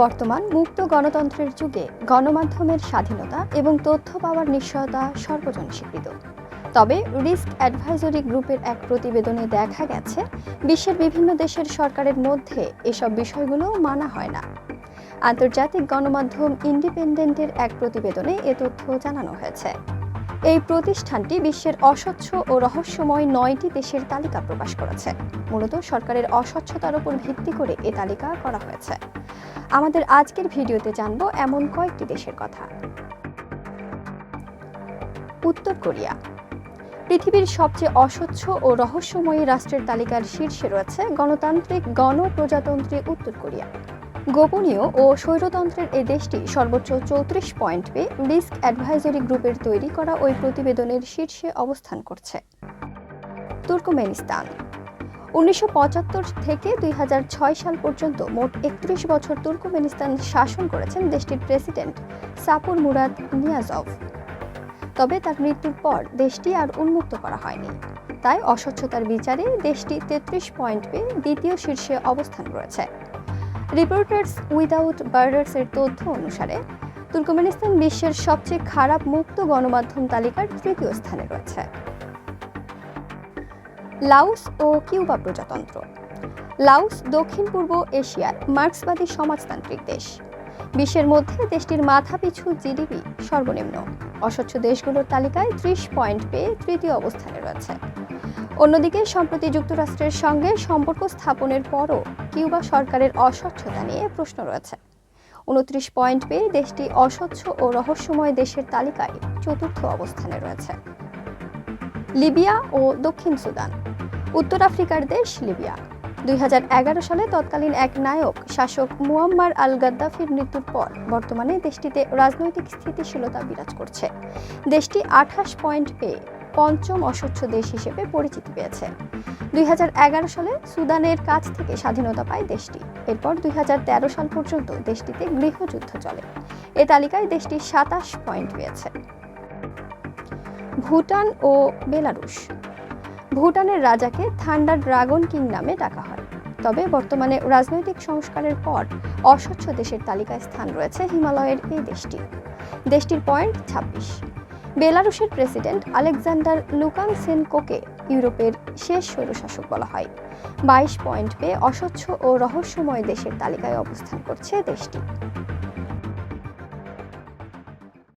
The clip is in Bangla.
বর্তমান মুক্ত গণতন্ত্রের যুগে গণমাধ্যমের স্বাধীনতা এবং তথ্য পাওয়ার নিশ্চয়তা সর্বজন স্বীকৃত। তবে রিস্ক অ্যাডভাইজরি গ্রুপের এক প্রতিবেদনে দেখা গেছে, বিশ্বের বিভিন্ন দেশের সরকারের মধ্যে এসব বিষয়গুলো মানা হয় না। আন্তর্জাতিক গণমাধ্যম ইন্ডিপেন্ডেন্টের এক প্রতিবেদনে এ তথ্য জানানো হয়েছে। এই প্রতিষ্ঠানটি বিশ্বের অস্বচ্ছ ও রহস্যময় 9টি দেশের তালিকা প্রকাশ করেছে। মূলত সরকারের অস্বচ্ছতার উপর ভিত্তি করে এ তালিকা করা হয়েছে। আমাদের আজকের ভিডিওতে জানব এমন কয়েকটি দেশের কথা। উত্তর কোরিয়া পৃথিবীর সবচেয়ে অস্বচ্ছ ও রহস্যময়ী রাষ্ট্রের তালিকার শীর্ষে রয়েছে গণতান্ত্রিক গণপ্রজাতন্ত্রী উত্তর কোরিয়া। গোপনীয় ও স্বৈরতন্ত্রের এই দেশটি সর্বোচ্চ 34 পয়েন্ট পেয়ে রিস্ক অ্যাডভাইজরি গ্রুপের তৈরি করা ওই প্রতিবেদনের শীর্ষে অবস্থান করছে। তুর্কমেনিস্তান 1975 থেকে 2006 সাল পর্যন্ত মোট 31 বছর তুর্কমেনিস্তান শাসন করেছেন দেশটির প্রেসিডেন্ট সাপুর মুরাদ নিয়াজভ। তবে তার মৃত্যুর পর দেশটি আর উন্মুক্ত করা হয়নি। তাই অস্বচ্ছতার বিচারে দেশটি 33 পয়েন্ট পেয়ে দ্বিতীয় শীর্ষে অবস্থান করেছে। রিপোর্টার্স উইদাউট বর্ডার্স এর তথ্য অনুসারে তুর্কমেনিস্তান বিশ্বের সবচেয়ে খারাপ মুক্ত গণমাধ্যম তালিকার তৃতীয় স্থানে রয়েছে। লাওস ও কিউবা প্রজাতন্ত্র। লাওস দক্ষিণ পূর্ব এশিয়ার মার্ক্সবাদী সমাজতান্ত্রিক দেশ। বিশ্বের মধ্যে দেশটির মাথাপিছু জিডিপি সর্বনিম্ন। অস্বচ্ছ দেশগুলোর তালিকায় 30 পয়েন্ট পেয়ে তৃতীয় অবস্থানে রয়েছে। অন্যদিকে সম্প্রতি যুক্তরাষ্ট্রের সঙ্গে সম্পর্ক স্থাপনের পরও কিউবা সরকারের অস্বচ্ছতা নিয়ে প্রশ্ন রয়েছে। 29 পয়েন্ট পেয়ে দেশটি অস্বচ্ছ ও রহস্যময় দেশের তালিকায় চতুর্থ অবস্থানে রয়েছে। লিবিয়া ও দক্ষিণ সুদান। উত্তর আফ্রিকার দেশ লিবিয়া 2011 সালে তৎকালীন এক নায়ক শাসক মুয়াম্মার আল গাদ্দাফির মৃত্যুর পর বর্তমানে দেশটিতে রাজনৈতিক স্থিতিশীলতা বিরাজ করছে। দেশটি 28 পয়েন্ট পেয়ে পঞ্চম অস্বচ্ছ দেশ হিসেবে পরিচিতি পেয়েছে। 2011 সালে সুদানের কাছ থেকে স্বাধীনতা পায় দেশটি। এরপর 2013 সাল পর্যন্ত দেশটিতে গৃহযুদ্ধ চলে। এ তালিকায় দেশটি 27 পয়েন্ট পেয়েছে। ভুটান ও বেলারুশ। ভুটানের রাজাকে থান্ডার ড্রাগন কিং নামে ডাকা হয়। তবে বর্তমানে রাজনৈতিক সংস্কারের পর অস্বচ্ছ দেশের তালিকায় স্থান রয়েছে হিমালয়ের এই দেশটি। দেশটির পয়েন্ট 26। বেলারুশের প্রেসিডেন্ট আলেকজান্ডার লুকাশেনকোকে ইউরোপের শেষ স্বৈরশাসক বলা হয়। 22 পয়েন্ট পেয়ে অস্বচ্ছ ও রহস্যময় দেশের তালিকায় অবস্থান করছে দেশটি।